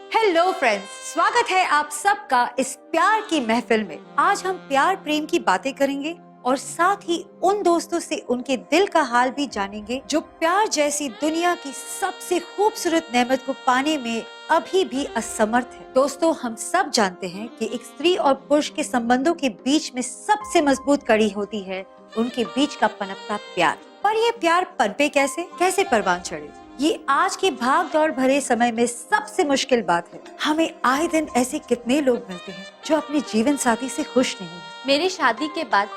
Hello friends, स्वागत है आप सबका इस प्यार की महफिल में। आज हम प्यार प्रेम की बातें करेंगे और साथ ही उन दोस्तों से उनके दिल का हाल भी जानेंगे जो प्यार जैसी दुनिया की सबसे खूबसूरत नेमत को पाने में अभी भी असमर्थ है। दोस्तों, हम सब जानते हैं कि एक स्त्री और पुरुष के संबंधों के बीच में सबसे मजबूत कड़ी होती है उनके बीच का पनपता प्यार। पर ये प्यार पनपे कैसे परवान चढ़े, ये आज के भाग दौड़ भरे समय में सबसे मुश्किल बात है। हमें आए दिन ऐसे कितने लोग मिलते हैं जो अपने जीवन साथी से खुश नहीं है। मेरी शादी के बाद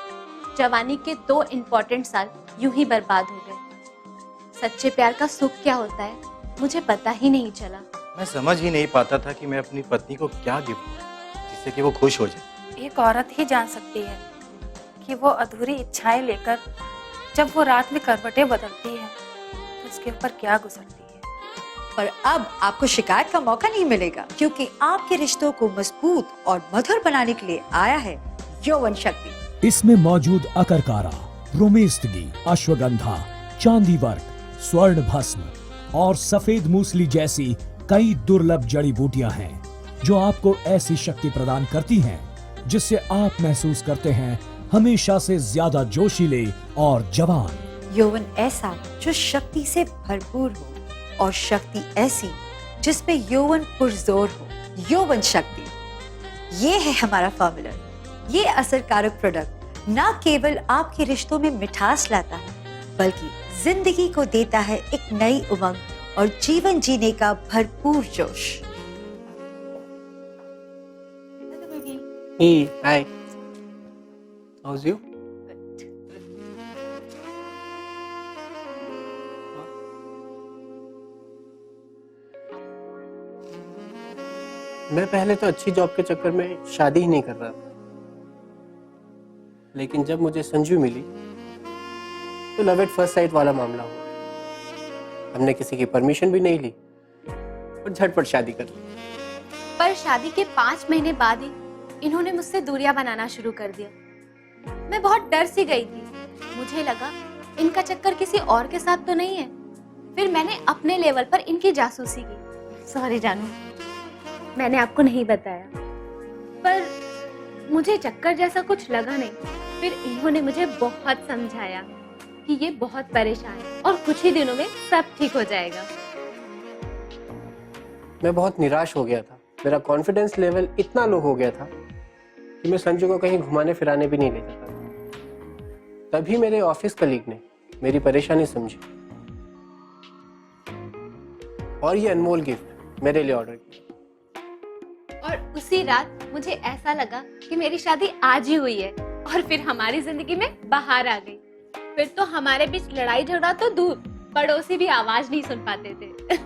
जवानी के 2 इम्पोर्टेंट साल यूं ही बर्बाद हो गए। सच्चे प्यार का सुख क्या होता है मुझे पता ही नहीं चला। मैं समझ ही नहीं पाता था कि मैं अपनी पत्नी को क्या गिफ्ट दूं जिससे कि वो खुश हो जाए। एक औरत ही जान सकती है कि वो अधूरी इच्छाएं लेकर जब वो रात में करवटें बदलती है तो उसके ऊपर क्या गुजरती है। पर अब आपको शिकायत का मौका नहीं मिलेगा, क्योंकि आपके रिश्तों को मजबूत और मधुर बनाने के लिए आया है यौवन शक्ति। इसमें मौजूद अकरकारा, रोमेस्तगी, अश्वगंधा, चांदी वर्क, स्वर्ण भस्म और सफेद मूसली जैसी कई दुर्लभ जड़ी बूटियां हैं जो आपको ऐसी शक्ति प्रदान करती हैं जिससे आप महसूस करते हैं हमेशा से ज्यादा जोशीले और जवान। यौवन ऐसा जो शक्ति से भरपूर हो और शक्ति ऐसी जिसपे यौवन पुरजोर हो। यौवन शक्ति, ये है हमारा फॉर्मूला। ये असरकारक प्रोडक्ट न केवल आपके रिश्तों में मिठास लाता है, बल्कि जिंदगी को देता है एक नई उमंग और जीवन जीने का भरपूर जोश। Hey, hi. How's you? मैं पहले तो अच्छी जॉब के चक्कर में शादी ही नहीं कर रहा था, लेकिन जब मुझे संजू मिली तो लव एट फर्स्ट साइट वाला मामला हुआ। हमने किसी की परमिशन भी नहीं ली और झटपट शादी कर ली। पर शादी के 5 महीने बाद ही इन्होंने मुझसे दूरियां बनाना शुरू कर दिया। मैं बहुत डर सी गई थी। मुझे लगा इनका चक्कर किसी और के साथ तो नहीं है। फिर मैंने अपने लेवल पर इनकी जासूसी की। सॉरी जानू, मैंने आपको नहीं बताया, पर मुझे चक्कर जैसा कुछ लगा नहीं। फिर इन्होंने मुझे बहुत समझाया कि ये बहुत परेशान है और कुछ ही दिनों में सब ठीक हो जाएगा। मैं बहुत निराश हो गया था। मेरा कॉन्फिडेंस लेवल इतना लो हो गया था कि मैं संजू को कहीं घुमाने फिराने भी नहीं ले जाता था। तभी मेरे ऑफिस कलीग ने मेरी परेशानी समझी और ये अनमोल गिफ्ट मेरे लिए ऑर्डर किया। और उसी रात मुझे ऐसा लगा कि मेरी शादी आज ही हुई है और फिर हमारी जिंदगी में बाहर आ गई। फिर तो हमारे बीच लड़ाई झगड़ा तो दूर, पड़ोसी भी आवाज नहीं सुन पाते थे।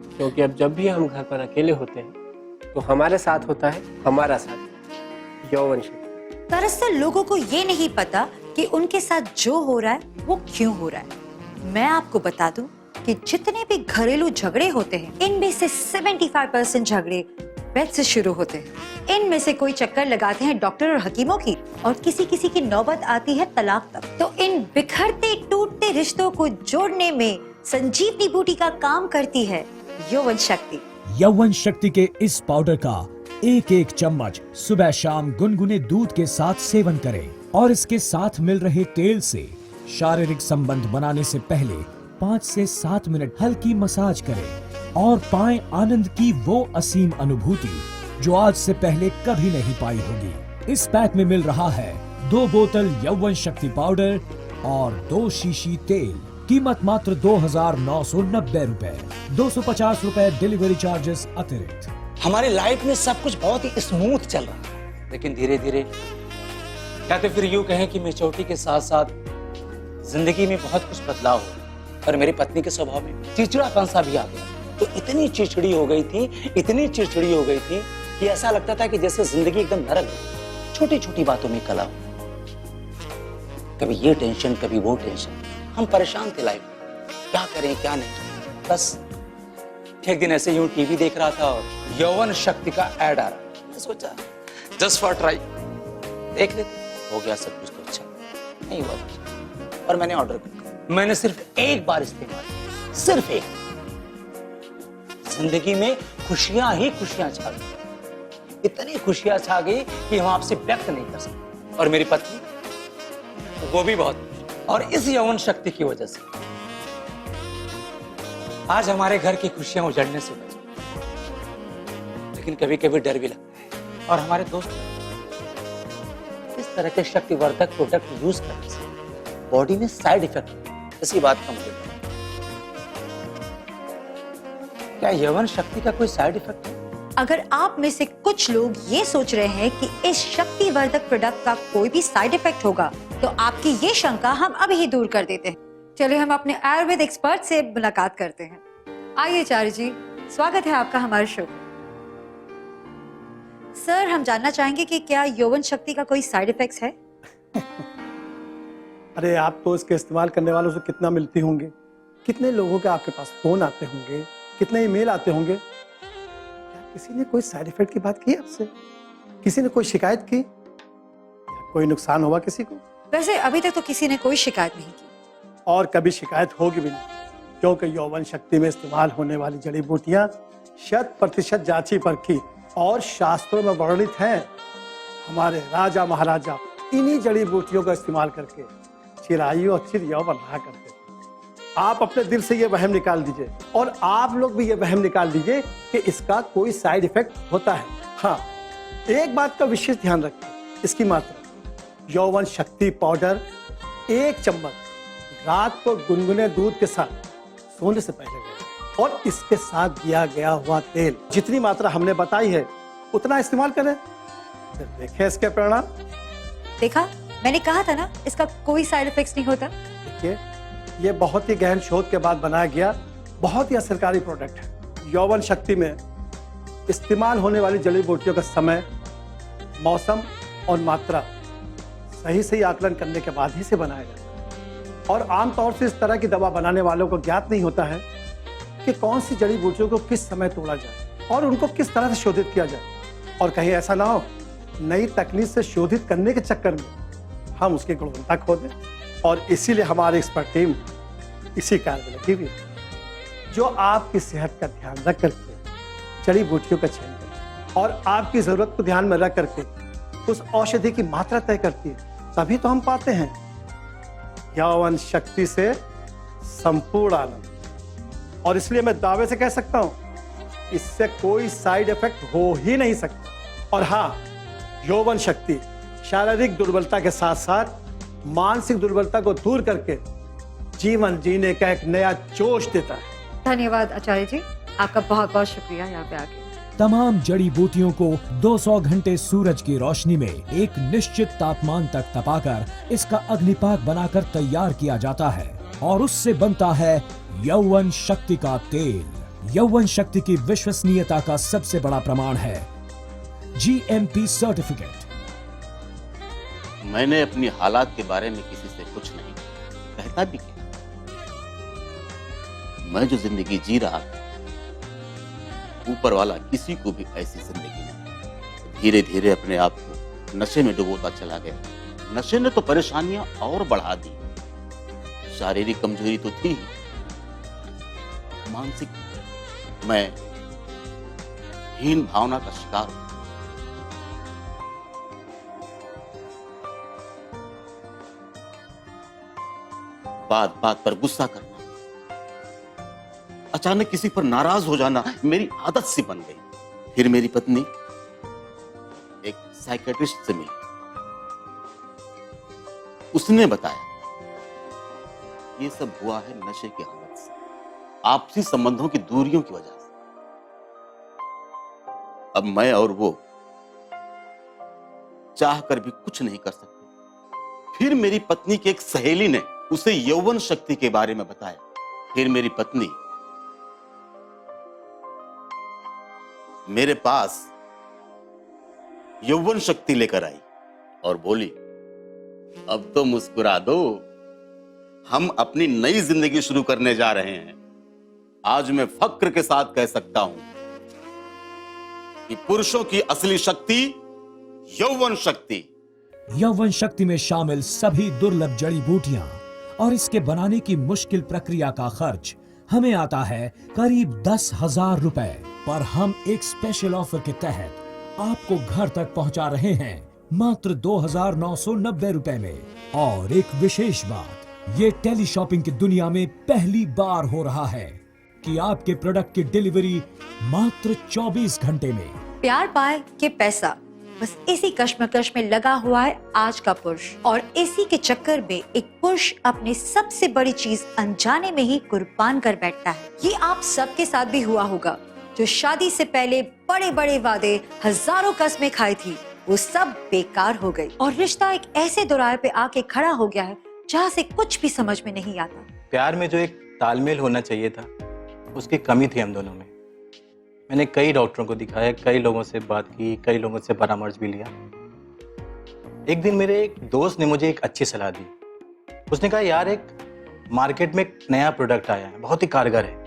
क्योंकि अब जब भी हम घर पर अकेले होते हैं तो हमारे साथ होता है हमारा साथ, यौवन शक्ति। दरअसल लोगों को ये नहीं पता कि उनके साथ जो हो रहा है वो क्यों हो रहा है। मैं आपको बता दूं कि जितने भी घरेलू झगड़े होते हैं, इनमें से 75% झगड़े बेड से शुरू होते हैं। इनमें से कोई चक्कर लगाते हैं डॉक्टर और हकीमों की, और किसी किसी की नौबत आती है तलाक तक। तो इन बिखरते टूटते रिश्तों को जोड़ने में संजीवनी बूटी का काम करती है यौवन शक्ति। यौवन शक्ति के इस पाउडर का एक एक चम्मच सुबह शाम गुनगुने दूध के साथ सेवन करें और इसके साथ मिल रहे तेल से शारीरिक संबंध बनाने से पहले 5 से 7 मिनट हल्की मसाज करें और पाएं आनंद की वो असीम अनुभूति जो आज से पहले कभी नहीं पाई होगी। इस पैक में मिल रहा है 2 बोतल यौवन शक्ति पाउडर और 2 शीशी तेल। कीमत मात्र 2,990 रुपए, 250 रुपए डिलीवरी चार्जेस अतिरिक्त। हमारी लाइफ में सब कुछ बहुत ही स्मूथ चल रहा है, लेकिन धीरे धीरे क्या तो फिर यूं कहें कि मेच्योरिटी के साथ साथ जिंदगी में बहुत कुछ बदलाव हो और मेरी पत्नी के स्वभाव में चिड़चिड़ापन सा भी आ गया। तो इतनी चिड़चिड़ी हो गई थी कि ऐसा लगता था कि जैसे जिंदगी एकदम नरक है। छोटी छोटी बातों में कला हो, कभी ये टेंशन कभी वो टेंशन। हम परेशान थे लाइफ में, क्या करें क्या नहीं। बस एक दिन ऐसे यूं टीवी देख रहा था और यौवन शक्ति का ऐड आ रहा। मैं सोचा जस्ट फॉर ट्राई देख लेते। हो गया सब कुछ तो अच्छा, नहीं हुआ कुछ। और मैंने ऑर्डर कर दिया। मैंने सिर्फ एक बार इस्तेमाल किया, सिर्फ एक। जिंदगी में खुशियां ही खुशियां छा गई। इतनी खुशियां छा गई कि हम आपसे व्यक्त नहीं कर सकते। और मेरी पत्नी वो भी बहुत खुश। और इस यौवन शक्ति की वजह से आज हमारे घर की खुशियां उजड़ने से बची। लेकिन कभी कभी डर भी लगता है। और हमारे दोस्त इस तरह के शक्तिवर्धक प्रोडक्ट यूज करने से बॉडी में साइड इफेक्ट होता है। इसी बात का मुझे डर है। क्या यौवन शक्ति का कोई साइड इफेक्ट है? अगर आप में से कुछ लोग ये सोच रहे हैं कि इस शक्तिवर्धक प्रोडक्ट का कोई भी साइड इफेक्ट होगा, तो आपकी ये शंका हम अभी ही दूर कर देते हैं। चलिए हम अपने आयुर्वेद एक्सपर्ट से मुलाकात करते हैं। आइए आचार्य जी, स्वागत है आपका हमारे शो में। सर, हम जानना चाहेंगे कि क्या यौवन शक्ति का कोई साइड इफेक्ट्स है? अरे आप तो इसके इस्तेमाल करने वालों से कितना मिलती होंगे, कितने लोगों के आपके पास फोन आते होंगे, कितने ईमेल आते होंगे। क्या किसी ने कोई साइड इफेक्ट की बात की आपसे? किसी ने कोई शिकायत की? कोई नुकसान हुआ किसी को? वैसे अभी तक तो किसी ने कोई शिकायत नहीं की। और कभी शिकायत होगी भी नहीं, क्योंकि यौवन शक्ति में इस्तेमाल होने वाली जड़ी बूटियां 100% जांची परखी और शास्त्रों में वर्णित हैं। हमारे राजा महाराजा इन्हीं जड़ी बूटियों का इस्तेमाल करके चिरायु और चिर यौवन रहा करते थे। आप अपने दिल से ये वहम निकाल दीजिए और आप लोग भी ये वहम निकाल दीजिए कि इसका कोई साइड इफेक्ट होता है। हाँ, एक बात का विशेष ध्यान रखिए, इसकी मात्रा यौवन शक्ति पाउडर 1 चम्मच रात को गुनगुने दूध के साथ सोने से पहले लें और इसके साथ दिया गया हुआ तेल जितनी मात्रा हमने बताई है उतना इस्तेमाल करें। फिर देखें इसके परिणाम। देखा, मैंने कहा था ना, इसका कोई साइड इफेक्ट्स नहीं होता। देखिए, ये बहुत ही गहन शोध के बाद बनाया गया बहुत ही असरकारी प्रोडक्ट है। यौवन शक्ति में इस्तेमाल होने वाली जड़ी बूटियों का समय, मौसम और मात्रा सही आकलन करने के बाद ही से बनाया जाता है। और आमतौर से इस तरह की दवा बनाने वालों को ज्ञात नहीं होता है कि कौन सी जड़ी बूटियों को किस समय तोड़ा जाए और उनको किस तरह से शोधित किया जाए। और कहीं ऐसा ना हो नई तकनीक से शोधित करने के चक्कर में हम उसकी गुणवत्ता खो दें। और इसीलिए हमारी एक्सपर्ट टीम इसी कार्य में लगी हुई है, जो आपकी सेहत का ध्यान रख करके जड़ी बूटियों का चयन करती और आपकी जरूरत को ध्यान में रख करके उस औषधि की मात्रा तय करती है। तभी तो हम पाते हैं यौवन शक्ति से संपूर्ण आनंद। और इसलिए मैं दावे से कह सकता हूं, इससे कोई साइड इफेक्ट हो ही नहीं सकता। और हाँ, यौवन शक्ति शारीरिक दुर्बलता के साथ साथ मानसिक दुर्बलता को दूर करके जीवन जीने का एक नया जोश देता है। धन्यवाद आचार्य जी, आपका बहुत बहुत शुक्रिया यहाँ पे आके। तमाम जड़ी बूटियों को 200 घंटे सूरज की रोशनी में एक निश्चित तापमान तक तपाकर इसका अग्निपाक बनाकर तैयार किया जाता है और उससे बनता है यौवन शक्ति का तेल। यौवन शक्ति की विश्वसनीयता का सबसे बड़ा प्रमाण है GMP सर्टिफिकेट। मैंने अपनी हालात के बारे में किसी से कुछ नहीं कहता भी क्या। मैं जो जिंदगी जी रहा था, ऊपर वाला किसी को भी ऐसी जिंदगी नहीं। धीरे धीरे अपने आप को नशे में डुबोता चला गया। नशे ने तो परेशानियां और बढ़ा दी। शारीरिक कमजोरी तो थी, मानसिक मैं हीन भावना का शिकार हूं। बात बात पर गुस्सा करना, अचानक किसी पर नाराज हो जाना मेरी आदत सी बन गई। फिर मेरी पत्नी एक साइकियाट्रिस्ट से मिली। उसने बताया ये सब हुआ है नशे की हालत से, आपसी संबंधों की दूरियों की वजह से। अब मैं और वो चाह कर भी कुछ नहीं कर सकते। फिर मेरी पत्नी की एक सहेली ने उसे यौवन शक्ति के बारे में बताया। फिर मेरी पत्नी मेरे पास यौवन शक्ति लेकर आई और बोली, अब तो मुस्कुरा दो, हम अपनी नई जिंदगी शुरू करने जा रहे हैं। आज मैं फक्र के साथ कह सकता हूं कि पुरुषों की असली शक्ति यौवन शक्ति। यौवन शक्ति में शामिल सभी दुर्लभ जड़ी बूटियां और इसके बनाने की मुश्किल प्रक्रिया का खर्च हमें आता है करीब 10,000 रुपए। पर हम एक स्पेशल ऑफर के तहत आपको घर तक पहुंचा रहे हैं मात्र 2,990 रुपए में। और एक विशेष बात, ये टेली शॉपिंग की दुनिया में पहली बार हो रहा है कि आपके प्रोडक्ट की डिलीवरी मात्र 24 घंटे में। प्यार पाए कि पैसा, बस इसी कश्मकश में लगा हुआ है आज का पुरुष। और इसी के चक्कर में एक पुरुष अपनी सबसे बड़ी चीज अनजाने में ही कुर्बान कर बैठता है। ये आप सबके साथ भी हुआ होगा। जो शादी से पहले बड़े बड़े वादे, हजारों कस्में खाई थी, वो सब बेकार हो गई और रिश्ता एक ऐसे दौराहे पे आके खड़ा हो गया है जहाँ से कुछ भी समझ में नहीं आता। प्यार में जो एक तालमेल होना चाहिए था, उसकी कमी थी हम दोनों में। मैंने कई डॉक्टरों को दिखाया, कई लोगों से बात की, कई लोगों से परामर्श भी लिया। एक दिन मेरे एक दोस्त ने मुझे एक अच्छी सलाह दी। उसने कहा, यार एक मार्केट में एक नया प्रोडक्ट आया है, बहुत ही कारगर है।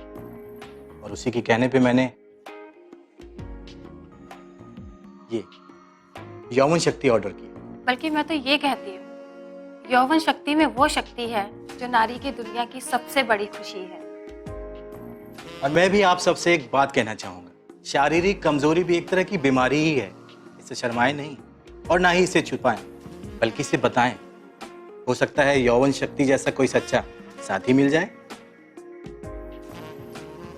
और उसी के कहने पे मैंने ये यौवन शक्ति ऑर्डर की। बल्कि मैं तो ये कहती हूँ, यौवन शक्ति में वो शक्ति है जो नारी की दुनिया की सबसे बड़ी खुशी है। और मैं भी आप सबसे एक बात कहना चाहूंगा, शारीरिक कमजोरी भी एक तरह की बीमारी ही है। इसे शर्माएं नहीं और ना ही इसे छुपाएं, बल्कि इसे बताएं। हो सकता है यौवन शक्ति जैसा कोई सच्चा साथी मिल जाए।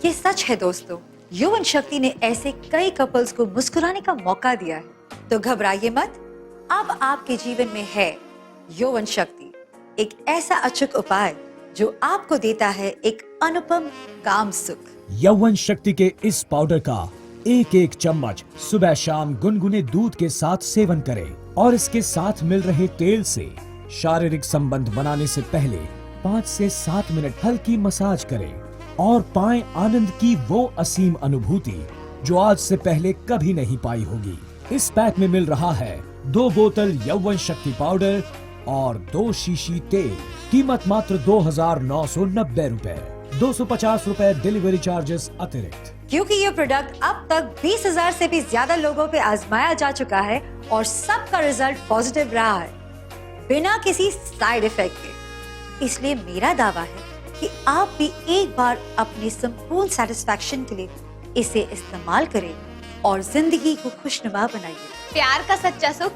ये सच है दोस्तों, यौवन शक्ति ने ऐसे कई कपल्स को मुस्कुराने का मौका दिया है। तो घबराइए मत, अब आपके जीवन में है यौवन शक्ति, एक ऐसा अचूक उपाय जो आपको देता है एक अनुपम काम सुख। यौवन शक्ति के इस पाउडर का एक एक चम्मच सुबह शाम गुनगुने दूध के साथ सेवन करें और इसके साथ मिल रहे तेल से शारीरिक संबंध बनाने से पहले 5 से 7 मिनट हल्की मसाज करें और पाएं आनंद की वो असीम अनुभूति जो आज से पहले कभी नहीं पाई होगी। इस पैक में मिल रहा है 2 बोतल यौवन शक्ति पाउडर और 2 शीशी तेल। कीमत मात्र 2,990 रुपए, 250 रुपए डिलीवरी चार्जेस अतिरिक्त। क्योंकि ये प्रोडक्ट अब तक 20,000 से भी ज्यादा लोगों पे आजमाया जा चुका है और सबका रिजल्ट पॉजिटिव रहा है, बिना किसी साइड इफेक्ट के। इसलिए मेरा दावा है कि आप भी एक बार अपनी संपूर्ण सेटिस्फैक्शन के लिए इसे इस्तेमाल करें और जिंदगी को खुशनुमा बनाइए। प्यार का सच्चा सुख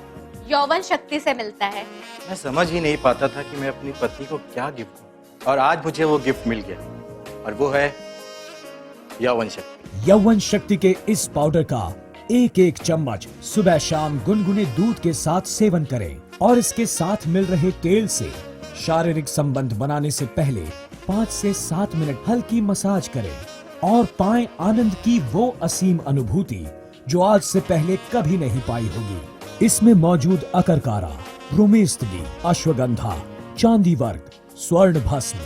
यौवन शक्ति से मिलता है। मैं समझ ही नहीं पाता था कि मैं अपनी पत्नी को क्या गिफ्ट दूं, और आज मुझे वो गिफ्ट मिल गया, और वो है यौवन शक्ति। यौवन शक्ति के इस पाउडर का एक एक चम्मच सुबह शाम गुनगुने दूध के साथ सेवन करें और इसके साथ मिल रहे तेल से शारीरिक संबंध बनाने से पहले 5 से 7 मिनट हल्की मसाज करें और पाएं आनंद की वो असीम अनुभूति जो आज से पहले कभी नहीं पाई होगी। इसमें मौजूद अकरकारा, ब्रोमेस्त्री, अश्वगंधा, चांदी वर्क, स्वर्ण भस्म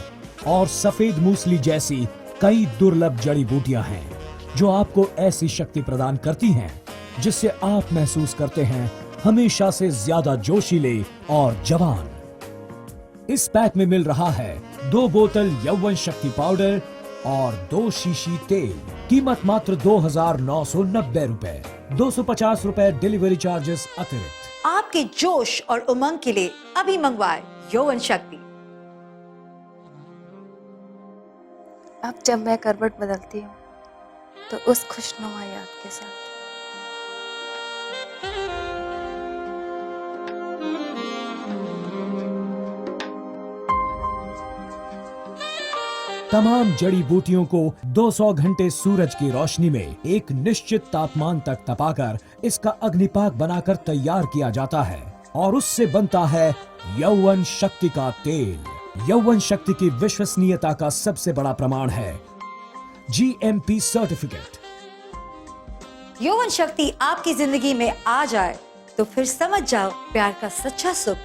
और सफेद मूसली जैसी कई दुर्लभ जड़ी बूटियां हैं जो आपको ऐसी शक्ति प्रदान करती हैं जिससे आप महसूस करते हैं हमेशा से ज्यादा जोशीले और जवान। इस पैक में मिल रहा है 2 बोतल यौवन शक्ति पाउडर और 2 शीशी तेल। कीमत मात्र 2,990 रुपए, 250 रुपए डिलीवरी चार्जेस अतिरिक्त। आपके जोश और उमंग के लिए अभी मंगवाए यौवन शक्ति। अब जब मैं करवट बदलती हूँ तो उस खुशनुमा याद के साथ। तमाम जड़ी बूटियों को 200 घंटे सूरज की रोशनी में एक निश्चित तापमान तक तपाकर इसका अग्निपाक बनाकर तैयार किया जाता है और उससे बनता है यौवन शक्ति का तेल। यौवन शक्ति की विश्वसनीयता का सबसे बड़ा प्रमाण है GMP सर्टिफिकेट। यौवन शक्ति आपकी जिंदगी में आ जाए तो फिर समझ जाओ प्यार का सच्चा सुख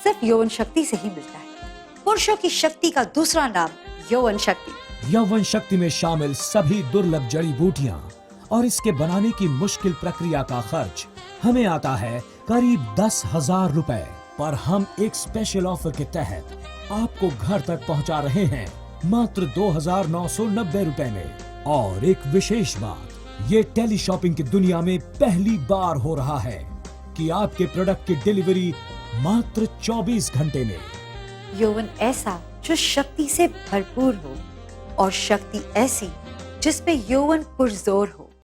सिर्फ यौवन शक्ति से ही मिलता है। पुरुषों की शक्ति का दूसरा नाम यौवन शक्ति। यौवन शक्ति में शामिल सभी दुर्लभ जड़ी बूटियां और इसके बनाने की मुश्किल प्रक्रिया का खर्च हमें आता है करीब 10,000 रुपए। पर हम एक स्पेशल ऑफर के तहत आपको घर तक पहुंचा रहे हैं मात्र 2,990 रुपए में। और एक विशेष बात, ये टेली शॉपिंग की दुनिया में पहली बार हो रहा है कि आपके प्रोडक्ट की डिलीवरी मात्र 24 घंटे में। यौवन ऐसा जो शक्ति से भरपूर हो और शक्ति ऐसी जिसपे यौवन पुरजोर हो।